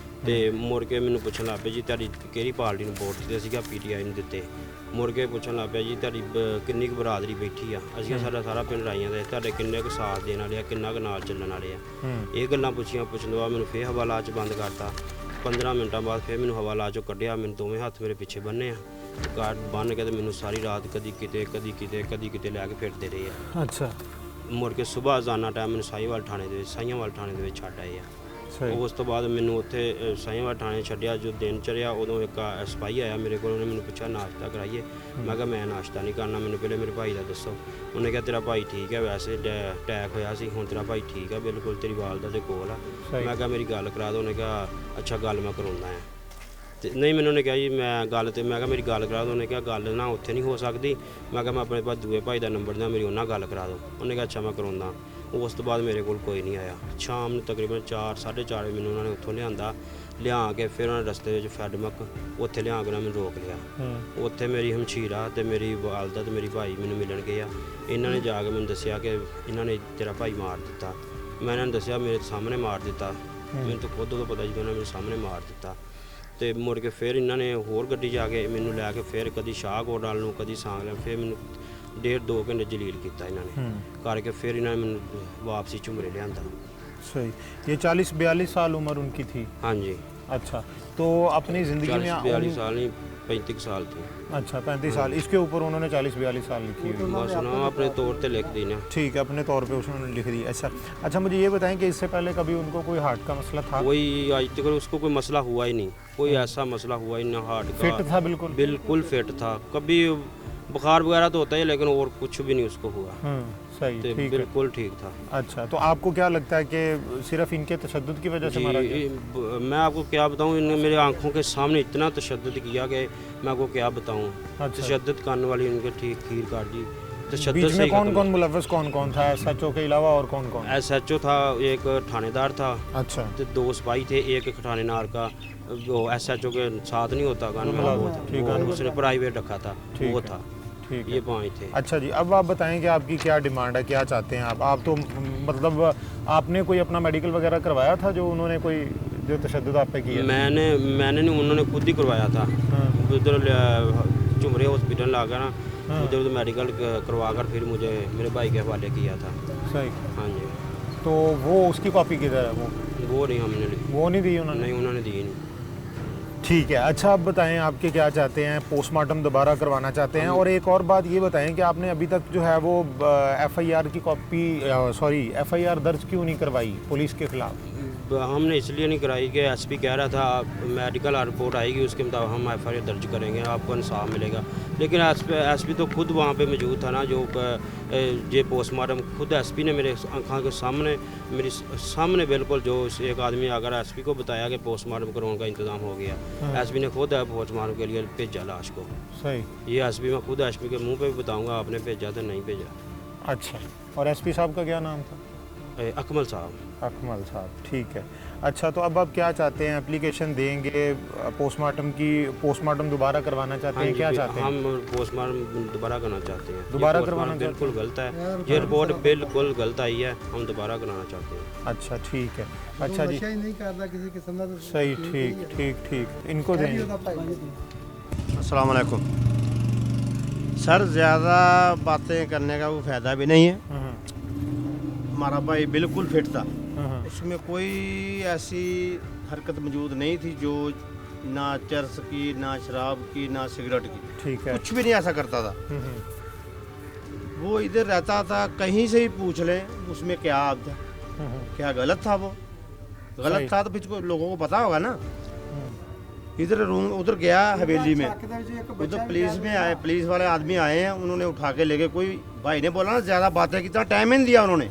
ਤੇ ਮੁੜ ਕੇ ਮੈਨੂੰ ਪੁੱਛਣ ਲੱਗ ਪਿਆ ਜੀ ਤੁਹਾਡੀ ਕਿਹੜੀ ਪਾਰਟੀ ਨੂੰ ਵੋਟ ਦਿੱਤੇ? ਸੀਗਾ ਪੀਟੀਆਈ ਨੂੰ ਦਿੱਤੇ। ਮੁੜ ਕੇ ਪੁੱਛਣ ਲੱਗ ਪਿਆ ਜੀ ਤੁਹਾਡੀ ਕਿੰਨੀ ਕੁ ਬਰਾਦਰੀ ਬੈਠੀ ਆ? ਅਸੀਂ ਕਿਹਾ ਸਾਡਾ ਸਾਰਾ ਪਿੰਡ ਰਾਈਆਂ ਦਾ। ਤੁਹਾਡੇ ਕਿੰਨੇ ਕੁ ਸਾਥ ਦੇਣ ਵਾਲੇ ਆ, ਕਿੰਨਾ ਕੁ ਨਾਲ ਚੱਲਣ ਵਾਲੇ ਆ? ਇਹ ਗੱਲਾਂ ਪੁੱਛੀਆਂ। ਪੁੱਛਣ ਤੋਂ ਬਾਅਦ ਮੈਨੂੰ ਫੇਰ ਹਵਾਲਾਤ 'ਚ ਬੰਦ ਕਰਤਾ। 15 ਮਿੰਟਾਂ ਬਾਅਦ ਫਿਰ ਮੈਨੂੰ ਹਵਾਲਾਤ 'ਚੋਂ ਕੱਢਿਆ। ਮੈਨੂੰ ਦੋਵੇਂ ਹੱਥ ਮੇਰੇ ਪਿੱਛੇ ਬੰਨੇ ਆ। ਕਾਰਡ ਬੰਨ੍ਹ ਕੇ ਤੇ ਮੈਨੂੰ ਸਾਰੀ ਰਾਤ ਕਦੀ ਕਿਤੇ ਲੈ ਕੇ ਫਿਰਦੇ ਰਹੇ ਆ। अच्छा। ਮੁੜ ਕੇ ਸਵੇਰ ਅਜ਼ਾਨਾ ਟਾਈਮ ਮੈਨੂੰ ਸਾਹੀਵਾਲ ਥਾਣੇ ਦੇ ਵਿੱਚ ਛੱਡ ਆਏ ਆ। ਉਸ ਤੋਂ ਬਾਅਦ ਮੈਨੂੰ ਉੱਥੇ ਸਾਹੀਵਾਲ ਥਾਣੇ ਛੱਡਿਆ। ਜੋ ਦਿਨ ਚੜਿਆ ਉਦੋਂ ਇੱਕ ਸਿਪਾਹੀ ਆਇਆ ਮੇਰੇ ਕੋਲ। ਉਹਨੇ ਮੈਨੂੰ ਪੁੱਛਿਆ ਨਾਸ਼ਤਾ ਕਰਾਈਏ? ਮੈਂ ਕਿਹਾ ਮੈਂ ਨਾਸ਼ਤਾ ਨਹੀਂ ਕਰਨਾ, ਮੈਨੂੰ ਪਹਿਲੇ ਮੇਰੇ ਭਾਈ ਦਾ ਦੱਸੋ। ਉਹਨੇ ਕਿਹਾ ਤੇਰਾ ਭਾਈ ਠੀਕ ਹੈ, ਵੈਸੇ ਅਟੈਕ ਹੋਇਆ ਸੀ, ਹੁਣ ਤੇਰਾ ਭਾਈ ਠੀਕ ਹੈ ਬਿਲਕੁਲ, ਤੇਰੀ ਵਾਲਦਾ ਦੇ ਕੋਲ ਆ। ਮੈਂ ਕਿਹਾ ਮੇਰੀ ਗੱਲ ਕਰਾ ਦਿਓ। ਉਹਨੇ ਕਿਹਾ ਅੱਛਾ ਗੱਲ ਮੈਂ ਕਰਾਉਂਦਾ ਆ। ਤੇ ਨਹੀਂ ਮੈਨੂੰ ਉਹਨੇ ਕਿਹਾ ਜੀ ਮੈਂ ਗੱਲ ਤੇ ਮੈਂ ਕਿਹਾ ਮੇਰੀ ਗੱਲ ਕਰਾ ਦਿਓ। ਉਹਨੇ ਕਿਹਾ ਗੱਲ ਨਾ ਉੱਥੇ ਨਹੀਂ ਹੋ ਸਕਦੀ। ਮੈਂ ਕਿਹਾ ਮੈਂ ਆਪਣੇ ਦੂਏ ਭਾਈ ਦਾ ਨੰਬਰ ਦਿਆਂ, ਮੇਰੀ ਉਹਨਾਂ ਗੱਲ ਕਰਾ ਦਿਓ। ਉਹਨੇ ਕਿਹਾ ਅੱਛਾ ਮੈਂ ਕਰਾਉਂਦਾ। ਉਸ ਤੋਂ ਬਾਅਦ ਮੇਰੇ ਕੋਲ ਕੋਈ ਨਹੀਂ ਆਇਆ। ਸ਼ਾਮ ਨੂੰ ਤਕਰੀਬਨ 4-4:30 ਵਜੇ ਮੈਨੂੰ ਉਹਨਾਂ ਨੇ ਉੱਥੋਂ ਲਿਆ ਕੇ ਫਿਰ ਉਹਨਾਂ ਨੇ ਰਸਤੇ ਵਿੱਚ ਫੈਡਮਕ ਉੱਥੇ ਲਿਆ ਕੇ ਉਹਨਾਂ ਮੈਨੂੰ ਰੋਕ ਲਿਆ। ਉੱਥੇ ਮੇਰੀ ਹਮਸ਼ੀਰਾ ਤੇ ਮੇਰੀ ਵਾਲਦਾ ਤੇ ਮੇਰੀ ਭਾਈ ਮੈਨੂੰ ਮਿਲਣ ਗਏ ਆ। ਇਹਨਾਂ ਨੇ ਜਾ ਕੇ ਮੈਨੂੰ ਦੱਸਿਆ ਕਿ ਇਹਨਾਂ ਨੇ ਤੇਰਾ ਭਾਈ ਮਾਰ ਦਿੱਤਾ। ਮੈਂ ਇਹਨਾਂ ਨੂੰ ਦੱਸਿਆ ਮੇਰੇ ਸਾਹਮਣੇ ਮਾਰ ਦਿੱਤਾ। ਮੈਨੂੰ ਤਾਂ ਖੁਦ ਉਦੋਂ ਪਤਾ ਜੀ ਉਹਨਾਂ ਨੇ ਮੇਰੇ ਸਾਹਮਣੇ ਮਾਰ ਦਿੱਤਾ। ਤੇ ਮੁੜ ਕੇ ਫਿਰ ਇਹਨਾਂ ਨੇ ਹੋਰ ਗੱਡੀ ਜਾ ਕੇ ਮੈਨੂੰ ਲੈ ਕੇ ਫਿਰ ਕਦੀ ਸ਼ਾਹਕੋਟ ਵੱਲ ਨੂੰ ਕਦੀ ਸਾਂਗਲਾ, ਫਿਰ ਮੈਨੂੰ 1.5-2 ਘੰਟੇ ਜਲੀਲ ਕੀਤਾ ਇਹਨਾਂ ਨੇ करके। फिर इन्होंने मैंने वापसी झुमरे लिया। सही। ये 40-42 साल उम्र उनकी थी? हाँ जी। अच्छा, तो अपनी ज़िंदगी में 42 साल नहीं 35 साल थी। अच्छा 35 साल। इसके ऊपर उन्होंने 40-42 साल लिखी हुई? बस ना अपने तौर पे लिख दी ना। ठीक है, अपने तौर पे उसने लिख दी। अच्छा मुझे ये बताएं कि इससे पहले कभी उनको कोई हार्ट का मसला था? कोई आज तक उसको कोई मसला हुआ ही नहीं। कोई ऐसा मसला हुआ ही ना हार्ट का। फिट था बिल्कुल? बिल्कुल फिट था। कभी बुखार वगैरह तो होता है लेकिन और कुछ भी नहीं उसको हुआ। सही, ठीक बिल्कुल ठीक था। अच्छा, तो आपको क्या लगता है कि सिर्फ इनके तशद्दुद की वजह से मारा गया? मैं आपको क्या बताऊं, इन्होंने मेरे आंखों के सामने इतना तशद्दुद किया कि मैं आपको क्या बताऊं। अच्छा। तशद्दुद करने वाली इनके ठीक खीर काट दी। बीच में कौन मुलव्वस कौन था एसएचओ के अलावा और कौन? एसएचओ था, एक थानेदार था। अच्छा। तो 2 सिपाही थे, एक थानेदार का वो एसएचओ के साथ नहीं होता गन, उसने प्राइवेट रखा था, वो था। ठीक है। ये 5 थे। अच्छा जी, अब आप बताएं कि आपकी क्या डिमांड है, क्या चाहते हैं आप तो मतलब आपने कोई अपना मेडिकल वगैरह करवाया था जो उन्होंने कोई जो तशद्दुद आप पे किया? मैंने नहीं, उन्होंने खुद ही करवाया था। उधर झुमरे हॉस्पिटल ला कर ना उधर मेडिकल करवा कर फिर मुझे मेरे भाई के हवाले किया था। सही। हाँ जी। तो वो उसकी कॉपी किधर है? वो नहीं हमने ली। वो नहीं दी उन्होंने? नहीं उन्होंने दी नहीं। ठीक है। अच्छा आप बताएं आपके क्या चाहते हैं? पोस्टमार्टम दोबारा करवाना चाहते हैं? और एक और बात ये बताएं कि आपने अभी तक जो है वो एफआईआर की कॉपी एफआईआर दर्ज क्यों नहीं करवाई पुलिस के खिलाफ? हमने इसलिए नहीं कराई कि एसपी कह रहा था मेडिकल रिपोर्ट आएगी उसके मुताबिक हम एफआईआर दर्ज करेंगे, आपको इंसाफ मिलेगा। लेकिन एसपी तो खुद वहाँ पे मौजूद था ना, जो ये पोस्टमार्टम खुद एसपी ने मेरे आँखों के सामने मेरे सामने बिल्कुल जो एक आदमी अगर एसपी को बताया कि पोस्टमार्टम करवाने का इंतज़ाम हो गया। एसपी ने खुद पोस्टमार्टम के लिए भेजा लाश को। सही। ये एसपी मैं खुद एसपी के मुँह पे भी बताऊँगा आपने भेजा तो नहीं भेजा। अच्छा, और एसपी साहब का क्या नाम था? अकमल साहब। अकमल साहब, ठीक है। अच्छा, तो अब आप क्या चाहते हैं? एप्लीकेशन देंगे पोस्टमार्टम दोबारा करवाना चाहते हैं? क्या चाहते हैं? हम पोस्टमार्टम दोबारा करना चाहते हैं। दोबारा करवाना बिल्कुल गलत है, ये रिपोर्ट बिल्कुल गलत आई है, हम दोबारा कराना चाहते हैं। अच्छा ठीक है। अच्छा जी, नहीं करता किसी किस्म का। सही, ठीक। इनको देंगे। अस्सलाम वालेकुम। सर ज़्यादा बातें करने का वो फ़ायदा भी नहीं है। हमारा भाई बिल्कुल फिट था, उसमें कोई ऐसी हरकत मौजूद नहीं थी जो ना चरस की, ना शराब की, ना सिगरेट की, ठीक है। कुछ भी नहीं ऐसा करता था। वो इधर रहता था, कहीं से ही पूछ ले उसमें क्या आप था, क्या गलत था, वो सही। गलत था तो फिर लोगों को पता होगा ना। इधर रूम उधर गया हवेली में, उधर पुलिस में आए, पुलिस वाले आदमी आए हैं, उन्होंने उठा के ले गए। कोई भाई ने बोला ना ज़्यादा बातें की, इतना टाइम ही नहीं दिया उन्होंने,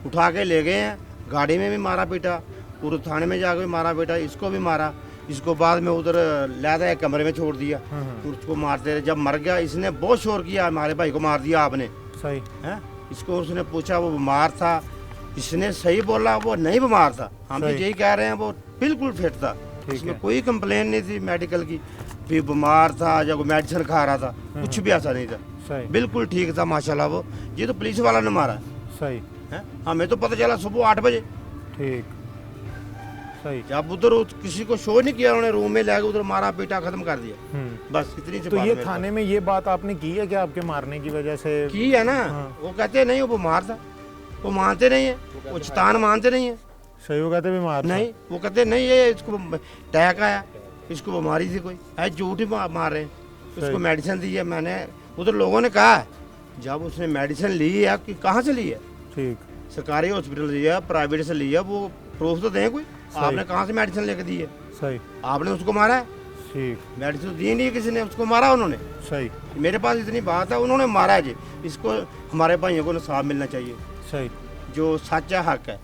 उठा के ले गए हैं। गाड़ी में भी मारा पीटा, पूरे थाने में जाकर भी मारा पीटा, इसको भी मारा। इसको बाद में उधर लाया एक कमरे में छोड़ दिया, उसको मारते रहे। जब मर गया इसने बहुत शोर किया, हमारे भाई को मार दिया आपने, सही है। इसको उसने पूछा वो बीमार था, इसने सही बोला वो नहीं बीमार था। हम तो सही। यही कह रहे हैं वो बिल्कुल फिट था, ठीक इसमें है। कोई कंप्लेन नहीं थी मेडिकल की, भी बीमार था या कोई मेडिसिन खा रहा था, कुछ भी ऐसा नहीं था, सही बिल्कुल ठीक था माशाल्लाह। वो ये तो पुलिस वाला ने मारा सही है, हमें तो पता चला सुबह 8 बजे। ठीक सही। जब उधर किसी को शो नहीं किया, उन्होंने रूम में लाके उधर मारा पीटा खत्म कर दिया, बस इतनी सी तो बात ये मेरे थाने में ये बात आपने की है कि आपके मारने की वजह से? पास की है ना। हाँ। वो कहते नहीं वो बीमार था, वो मानते नहीं है, वो चितान मानते नहीं है। सही हो, कहते बीमार था। नहीं, वो कहते नहीं ये इसको अटैक आया, इसको बीमारी थी कोई, है झूठ ही मार रहे हैं। सही। उसको मेडिसिन दी है, मैंने उधर लोगों ने कहा है, जब उसने मेडिसिन ली है कि कहाँ से ली है, ठीक सरकारी हॉस्पिटल से लिया, प्राइवेट से लिया, वो प्रूफ तो दें कोई, सही। आपने कहाँ से मेडिसिन लेकर दी है, सही आपने उसको मारा है, ठीक मेडिसिन दी नहीं है किसी ने, उसको मारा उन्होंने। सही मेरे पास इतनी बात है, उन्होंने मारा है जी। इसको हमारे भाइयों को इंसाफ मिलना चाहिए, सही। जो सच्चा हक है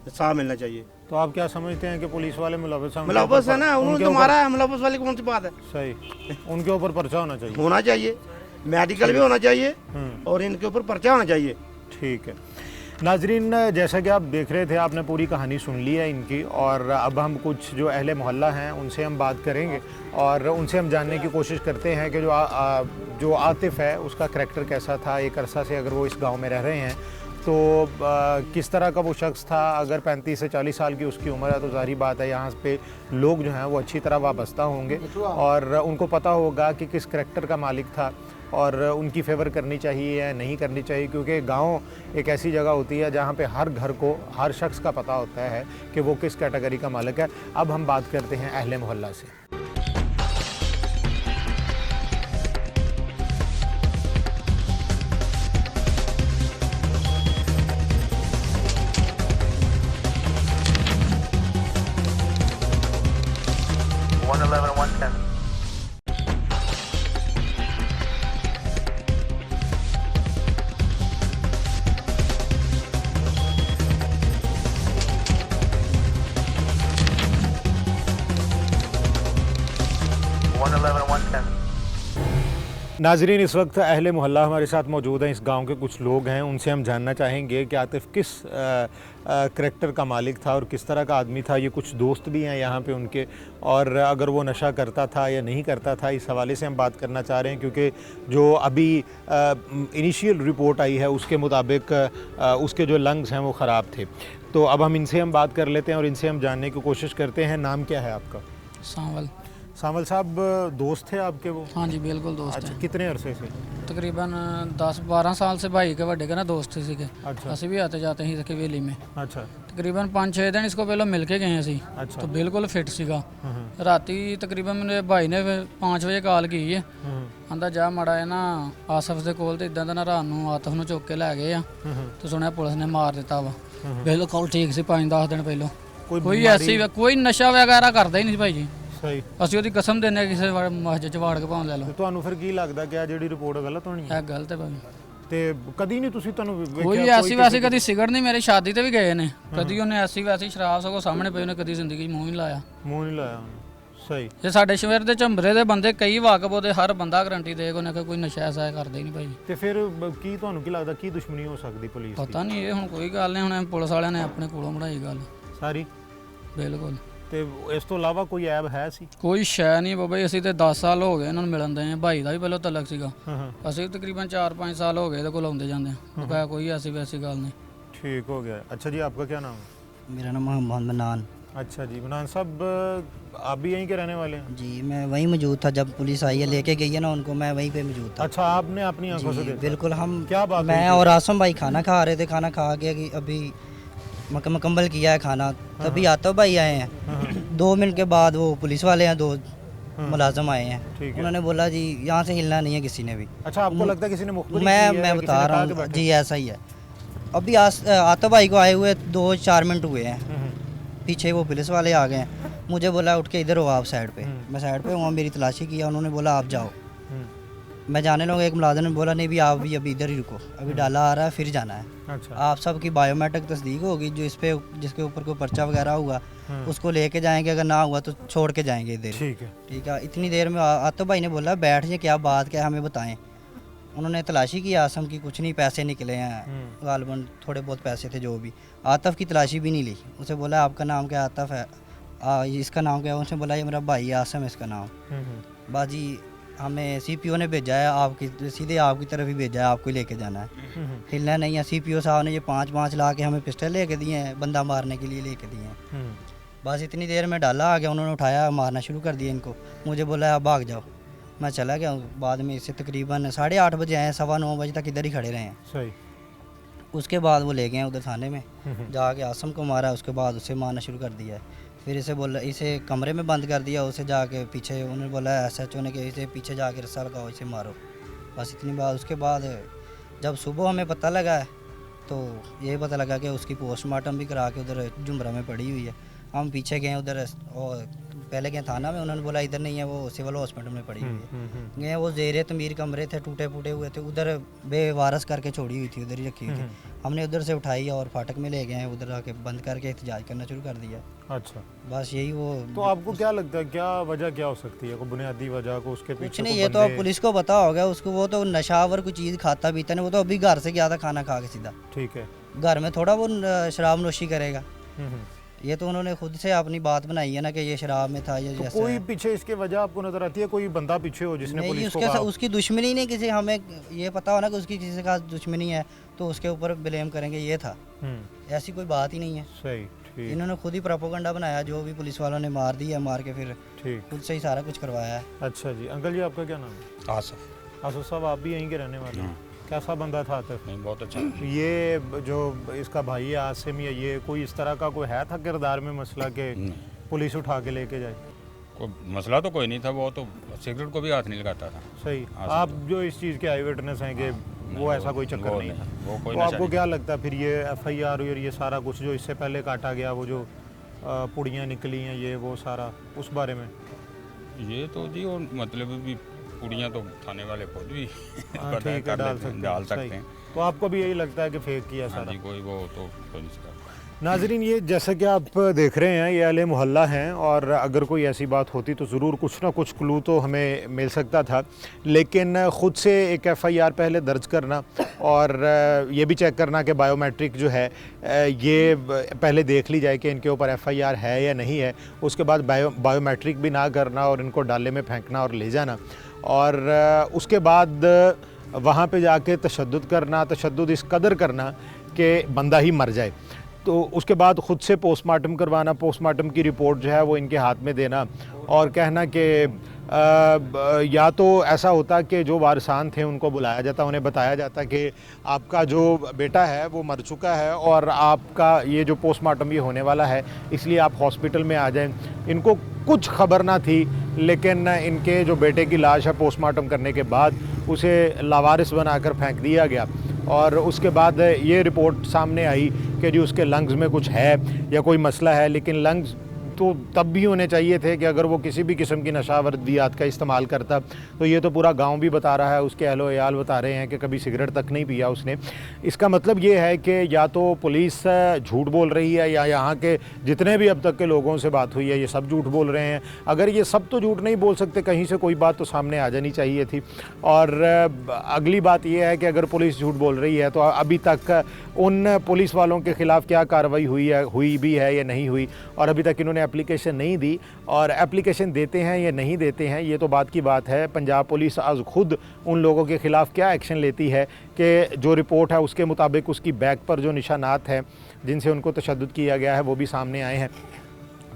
इंसाफ मिलना चाहिए। तो आप क्या समझते हैं कि पुलिस वाले मुलव्वस हैं? मुलव्वस है ना, उन्होंने तो मारा है, मुलव्वस वाली कौन सी बात है। सही, उनके ऊपर पर्चा होना चाहिए। होना चाहिए, मेडिकल भी होना चाहिए हम्म। और इनके ऊपर पर्चा होना चाहिए। ठीक है नाजरीन, जैसा कि आप देख रहे थे, आपने पूरी कहानी सुन ली है इनकी, और अब हम कुछ जो अहले मोहल्ला हैं उनसे हम बात करेंगे और उनसे हम जानने की कोशिश करते हैं कि जो आतिफ़ है उसका करैक्टर कैसा था। एक अरसा से अगर वो इस गांव में रह रहे हैं तो किस तरह का वो शख्स था। अगर 35 से 40 साल की उसकी उम्र है तो ज़ाहिर बात है यहाँ पे लोग जो हैं वो अच्छी तरह वाबस्ता होंगे और उनको पता होगा कि किस करैक्टर का मालिक था और उनकी फेवर करनी चाहिए या नहीं करनी चाहिए, क्योंकि गांव एक ऐसी जगह होती है जहां पे हर घर को हर शख्स का पता होता है कि वो किस कैटेगरी का मालिक है। अब हम बात करते हैं अहले मोहल्ला से। नाजरीन, इस वक्त अहले मोहल्ला हमारे साथ मौजूद हैं। इस गांव के कुछ लोग हैं, उनसे हम जानना चाहेंगे कि आतिफ किस करैक्टर का मालिक था और किस तरह का आदमी था। ये कुछ दोस्त भी हैं यहाँ पे उनके, और अगर वो नशा करता था या नहीं करता था, इस हवाले से हम बात करना चाह रहे हैं, क्योंकि जो अभी इनिशियल रिपोर्ट आई है उसके मुताबिक उसके जो लंग्स हैं वो ख़राब थे। तो अब हम इनसे हम बात कर लेते हैं और इनसे हम जानने की कोशिश करते हैं। नाम क्या है आपका? सावल। सावल साहब, दोस्त थे आपके वो? हाँ जी बिल्कुल दोस्त अच्छा, है। कितने अरसे से? तकरीबन 10-12 साल से भाई के ਵੱਡੇ ना दोस्त ਸੀਗੇ। अच्छा ਅਸੀਂ ਵੀ ਆਤੇ ਜਾते ਸੀ इसके वेली में। अच्छा तकरीबन 5-6 दिन इसको पहले मिल के गए ਅਸੀਂ। अच्छा तो बिल्कुल फिट ਸੀਗਾ। ਰਾਤੀ ਤਕਰੀਬਨ ਮੇਰੇ ਭਾਈ ਨੇ 5 ਵਜੇ ਕਾਲ ਕੀਤੀ ਹੈ। ਆਂਦਾ ਜਾ ਮੜਾ ਹੈ ਨਾ ਆਸਫ ਦੇ ਕੋਲ ਤੇ ਇਦਾਂ ਦਾ ਨਾ ਰਾਤ ਨੂੰ ਆਤਫ ਨੂੰ ਚੁੱਕ ਕੇ ਲੈ ਗਏ ਆ ਤੇ ਸੁਣਿਆ ਪੁਲਿਸ ਨੇ ਮਾਰ ਦਿੱਤਾ ਵਾ। ਬਿਲਕੁਲ ਠੀਕ ਸੀ 5-10 ਦਿਨ ਪਹਿਲਾਂ। ਕੋਈ ਐਸੀ ਕੋਈ ਨਸ਼ਾ ਵਗੈਰਾ ਕਰਦਾ ਹੀ ਨਹੀਂ ਸੀ ਭਾਈ ਜੀ। ਸਹੀ। ਅਸੀਂ ਉਹਦੀ ਕਸਮ ਦਿੰਦੇ ਆ ਕਿਸੇ ਮਸਜਿਦ ਚ ਵਾੜ ਕੇ ਭਾਵੇਂ ਲੈ ਲਓ। ਤੇ ਤੁਹਾਨੂੰ ਫਿਰ ਕੀ ਲੱਗਦਾ ਕਿ ਆ ਜਿਹੜੀ ਰਿਪੋਰਟ ਗਲਤ ਹੋਣੀ ਹੈ? ਇਹ ਗਲਤ ਹੈ ਭਾਈ। ਤੇ ਕਦੀ ਨਹੀਂ ਤੁਸੀਂ ਤੁਹਾਨੂੰ ਵੇਖਿਆ ਕੋਈ ਐਸੀ ਵੈਸੀ ਕਦੀ ਸਿਗਰਟ ਨਹੀਂ, ਮੇਰੀ ਸ਼ਾਦੀ ਤੇ ਵੀ ਗਏ ਨੇ, ਕਦੀ ਉਹਨੇ ਐਸੀ ਵੈਸੀ ਸ਼ਰਾਬ ਸਗੋਂ ਸਾਹਮਣੇ ਪਈ, ਉਹਨੇ ਕਦੀ ਜ਼ਿੰਦਗੀ 'ਚ ਮੂੰਹ ਨਹੀਂ ਲਾਇਆ। ਮੂੰਹ ਨਹੀਂ ਲਾਇਆ ਉਹਨੇ? ਸਹੀ। ਜੇ ਸਾਡੇ ਸ਼ਹਿਰ ਦੇ ਝੰਬਰੇ ਦੇ ਬੰਦੇ ਕਈ ਵਾਕਬ ਉਹਦੇ, ਹਰ ਬੰਦਾ ਗਰੰਟੀ ਦੇਗਾ ਉਹਨੇ ਕਿ ਕੋਈ ਨਸ਼ਾ ਐਸਾ ਕਰਦਾ ਹੀ ਨਹੀਂ ਭਾਈ। ਤੇ ਫਿਰ ਕੀ ਤੁਹਾਨੂੰ ਕੀ ਲੱਗਦਾ ਕੀ ਦੁਸ਼ਮਣੀ ਹੋ ਸਕਦੀ ਪੁਲਿਸ ਦੀ? ਪਤਾ ਨਹੀਂ, ਇਹ ਹੁਣ ਕੋਈ ਗੱਲ ਨਹੀਂ, ਹੁਣ ਪੁਲਿਸ ਵਾਲਿਆਂ ਨੇ ਆਪਣੇ ਕੋਲੋਂ ਬਣਾਈ ਗੱਲ ਸਾਰੀ। ਬਿਲਕੁਲ। ਤੇ ਇਸ ਤੋਂ ਇਲਾਵਾ ਕੋਈ ਐਬ ਹੈ ਸੀ? ਕੋਈ ਸ਼ੈ ਨਹੀਂ ਬਾਬਾ ਜੀ, ਅਸੀਂ ਤੇ 10 ਸਾਲ ਹੋ ਗਏ ਇਹਨਾਂ ਨੂੰ ਮਿਲਣ ਦੇ ਆ। ਭਾਈ ਦਾ ਵੀ ਪਹਿਲਾਂ ਤਲਕ ਸੀਗਾ, ਹਾਂ ਅਸੀਂ ਤਕਰੀਬਨ 4-5 ਸਾਲ ਹੋ ਗਏ ਇਹਦੇ ਕੋਲ ਆਉਂਦੇ ਜਾਂਦੇ ਆ। ਕਹਾ ਕੋਈ ਐਸੀ ਵੈਸੀ ਗੱਲ ਨਹੀਂ। ठीक हो गया। अच्छा जी, आपका क्या नाम है? मेरा नाम मोहम्मद मनान। अच्छा जी, मनान साहब, आप भी यहीं के रहने वाले हैं? जी मैं वहीं मौजूद था जब पुलिस आई है लेके गई है ना उनको, मैं वहीं पे मौजूद था। अच्छा, आपने अपनी आंखों से जी देखा? बिल्कुल। हम क्या बात मैं हुई थी? और आसम भाई खाना खा रहे थे, खाना खा के कि अभी मुकम्मल किया है खाना, तभी आता भाई आए हैं। 2 मिनट के बाद वो पुलिस वाले हैं, 2 मुलाजम आए ठीक हैं। है। उन्होंने बोला जी यहाँ से हिलना नहीं है किसी ने भी। अच्छा, आपको लगता है किसी ने मुखबिरी की मैं है या किसी बता ने रहा कहा कि हूँ बैठे? जी, ऐसा ही है। अभी आतिफ भाई को आए हुए 2-4 मिनट हुए हैं, पीछे वो पुलिस वाले आ गए हैं। मुझे बोला उठ के इधर हो आप साइड पे। मैं साइड पे हुआ, मेरी तलाशी किया, उन्होंने बोला आप जाओ। मैं जाने लगा, एक मुलाजिम ने बोला नहीं भी आप भी अभी इधर ही रुको, अभी डाला आ रहा है फिर जाना है। अच्छा, आप सबकी बायोमेट्रिक तस्दीक होगी, जो इस पे जिसके ऊपर कोई पर्चा वगैरह हुआ उसको लेके जाएंगे, अगर ना हुआ तो छोड़ के जाएंगे इधर। ठीक है। ठीक है। इतनी देर में आतिफ भाई ने बोला बैठ जाए, क्या बात क्या है हमें बताएं। उन्होंने तलाशी की आसम की, कुछ नहीं, पैसे निकले हैं गालबन, थोड़े बहुत पैसे थे जो भी। आतिफ की तलाशी भी नहीं ली। उसे बोला आपका नाम क्या? आतिफ है। इसका नाम क्या है? उसने बोला ये मेरा भाई है आसम, इसका नाम। बाजी हमें सीपीओ ने भेजा है, आपकी सीधे आपकी तरफ ही भेजा है, आपको ही लेके जाना है, हिलना नहीं है। सीपीओ साहब ने ये 5-5 ला के हमें पिस्टल लेके दिए हैं, बंदा मारने के लिए लेके दिए हैं। बस इतनी देर में डाला आ गया, उन्होंने उठाया, मारना शुरू कर दिया इनको। मुझे बोला आप भाग जाओ, मैं चला गया। बाद में इससे तकरीबन 8:30 बजे आए, 9:15 बजे तक इधर ही खड़े रहे हैं। सही। उसके बाद वो ले गए उधर थाने में, जाके आसम को मारा, उसके बाद उसे मारना शुरू कर दिया है। फिर इसे बोला, इसे कमरे में बंद कर दिया, उसे जाके पीछे उन्होंने बोला SHO ने कि इसे पीछे जाके रस्सा लगाओ, इसे मारो। बस इतनी बात। उसके बाद जब सुबह हमें पता लगा है तो ये पता लगा कि उसकी पोस्टमार्टम भी करा के उधर जुमरा में पड़ी हुई है। हम पीछे गए उधर, और पहले गए थाना में, उन्होंने बोला इधर नहीं है, वो सिविल हॉस्पिटल में पड़ी हुई है। गए, वो ज़ेरे तमीर कमरे थे, टूटे फूटे हुए थे, उधर बेवारस करके छोड़ी हुई थी, उधर ही रखी हुई थी। हमने उधर से उठाई और फाटक में ले गए, उधर आके बंद करके एहतजाज करना शुरू कर दिया। अच्छा, बस यही वो। तो आपको क्या लगता है, क्या वजह क्या हो सकती है, कोई बुनियादी वजह को उसके कुछ पीछे नहीं, कोई ये तो अब बंदे- पुलिस को पता होगा उसको। वो तो नशावर कोई चीज़ खाता पीता नहीं, वो तो अभी घर से गया था खाना खा के सीधा। ठीक है। घर में थोड़ा वो शराब नोशी करेगा। हम्म। ये तो उन्होंने खुद से अपनी बात बनाई है ना कि ये शराब में था, ये तो जैसा कोई है। पीछे इसके वजह आपको नजर आती है, कोई बंदा पीछे हो जिसने नहीं, पुलिस को उसके कहा? उसकी दुश्मनी नहीं, किसी हमें ये पता हो ना कि उसकी किसी के साथ दुश्मनी है तो उसके ऊपर ब्लेम करेंगे, ये था। ऐसी कोई बात ही नहीं है। सही। ठीक। इन्होंने खुद ही प्रोपोगंडा बनाया, जो भी पुलिस वालों ने मार दिया, मार के फिर ठीक। खुद से ही सारा कुछ करवाया है। अच्छा जी, अंकल जी आपका क्या नाम है? आसफ। आसफ साहब, आप भी यहीं के रहने वाले हैं? कैसा बंदा था आतिफ? नहीं, बहुत अच्छा। ये जो इसका भाई है आसिम, या ये कोई इस तरह का कोई है था किरदार में मसला के नहीं, पुलिस उठा के लेके जाए? कोई मसला तो कोई नहीं था, वो तो सिगरेट को भी हाथ नहीं लगाता था। सही। आसिम आप तो- जो इस चीज़ के आई विटनेस हैं कि नहीं, वो ऐसा कोई चक्कर वो नहीं था? वो कोई तो नशा आपको नहीं क्या लगता है फिर ये FIR और ये सारा कुछ जो इससे पहले काटा गया, वो जो पुड़ियाँ निकली हैं, ये वो सारा, उस बारे में? था। ये तो जी, और मतलब भी पुड़ियाँ तो थाने वाले खुद भी हाँ, पता ठीक है, कर डाल लेते हैं, सकते डाल हैं। सकते सही। हैं। तो आपको भी यही लगता है कि फेक किया हाँ सारा? जी, कोई वो तो कोई नहीं सकता। नाजरीन, ये जैसा कि आप देख रहे हैं, ये अहले मोहल्ला हैं, और अगर कोई ऐसी बात होती तो ज़रूर कुछ ना कुछ क्लू तो हमें मिल सकता था, लेकिन ख़ुद से एक FIR पहले दर्ज करना और ये भी चेक करना कि बायोमेट्रिक जो है ये पहले देख ली जाए कि इनके ऊपर FIR है या नहीं है, उसके बाद बायोमेट्रिक भी ना करना और इनको डाले में फेंकना और ले जाना, और उसके बाद वहाँ पे जाके तशद्दुद करना, तशद्दुद इस कदर करना कि बंदा ही मर जाए। तो उसके बाद ख़ुद से पोस्टमार्टम करवाना, पोस्टमार्टम की रिपोर्ट जो है वो इनके हाथ में देना और कहना कि या तो ऐसा होता कि जो वारसान थे उनको बुलाया जाता, उन्हें बताया जाता कि आपका जो बेटा है वो मर चुका है और आपका ये जो पोस्टमार्टम ये होने वाला है, इसलिए आप हॉस्पिटल में आ जाएं। इनको कुछ खबर ना थी, लेकिन इनके जो बेटे की लाश है पोस्टमार्टम करने के बाद उसे लावारिस बनाकर फेंक दिया गया, और उसके बाद ये रिपोर्ट सामने आई कि जी उसके लंग्स में कुछ है या कोई मसला है, लेकिन लंग्स तो तब भी होने चाहिए थे कि अगर वो किसी भी किस्म की नशावर्दियात का इस्तेमाल करता। तो ये तो पूरा गांव भी बता रहा है, उसके अहलो अयाल बता रहे हैं कि कभी सिगरेट तक नहीं पिया उसने। इसका मतलब ये है कि या तो पुलिस झूठ बोल रही है, या यहाँ के जितने भी अब तक के लोगों से बात हुई है ये सब झूठ बोल रहे हैं। अगर ये सब तो झूठ नहीं बोल सकते, कहीं से कोई बात तो सामने आ जानी चाहिए थी। और अगली बात यह है कि अगर पुलिस झूठ बोल रही है तो अभी तक उन पुलिस वालों के ख़िलाफ़ क्या कार्रवाई हुई भी है या नहीं हुई, और अभी तक इन्होंने एप्लीकेशन नहीं दी, और एप्लीकेशन देते हैं या नहीं देते हैं ये तो बात की बात है। पंजाब पुलिस आज खुद उन लोगों के ख़िलाफ़ क्या एक्शन लेती है कि जो रिपोर्ट है उसके मुताबिक उसकी बैग पर जो निशानात हैं जिनसे उनको तशद्दुद किया गया है वो भी सामने आए हैं।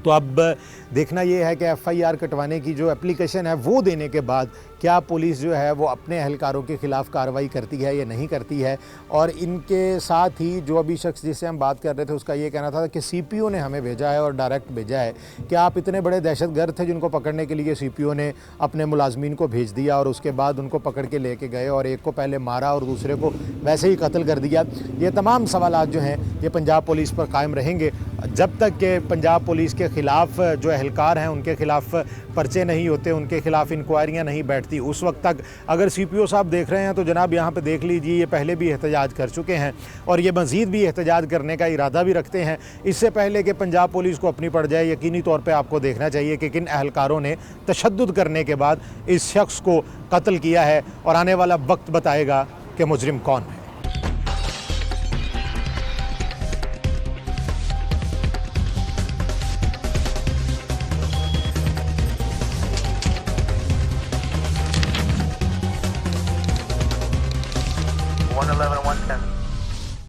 तो अब देखना ये है कि FIR कटवाने की जो एप्लीकेशन है वो देने के बाद क्या पुलिस जो है वो अपने एहलकारों के ख़िलाफ़ कार्रवाई करती है या नहीं करती है। और इनके साथ ही जो अभी शख्स जिससे हम बात कर रहे थे उसका ये कहना था कि सीपीओ ने हमें भेजा है और डायरेक्ट भेजा है कि आप इतने बड़े दहशतगर्द थे जिनको पकड़ने के लिए सीपीओ ने अपने मुलाजमीन को भेज दिया और उसके बाद उनको पकड़ के लेके गए और एक को पहले मारा और दूसरे को वैसे ही कत्ल कर दिया। ये तमाम सवालात जो हैं ये पंजाब पुलिस पर कायम रहेंगे जब तक कि पंजाब पुलिस के ख़िलाफ़ जो एहलकार हैं उनके ख़िलाफ़ पर्चे नहीं होते, उनके ख़िलाफ़ इंक्वायरियाँ नहीं बैठती। उस वक्त तक अगर सीपीओ साहब देख रहे हैं तो जनाब यहाँ पे देख लीजिए, ये पहले भी एहतजाज कर चुके हैं और ये मज़ीद भी एहतजाज करने का इरादा भी रखते हैं। इससे पहले कि पंजाब पुलिस को अपनी पड़ जाए, यकीनी तौर पर आपको देखना चाहिए कि किन एहलकारों ने तशद्दुद करने के बाद इस शख्स को कत्ल किया है और आने वाला वक्त बताएगा कि मुजरिम कौन है।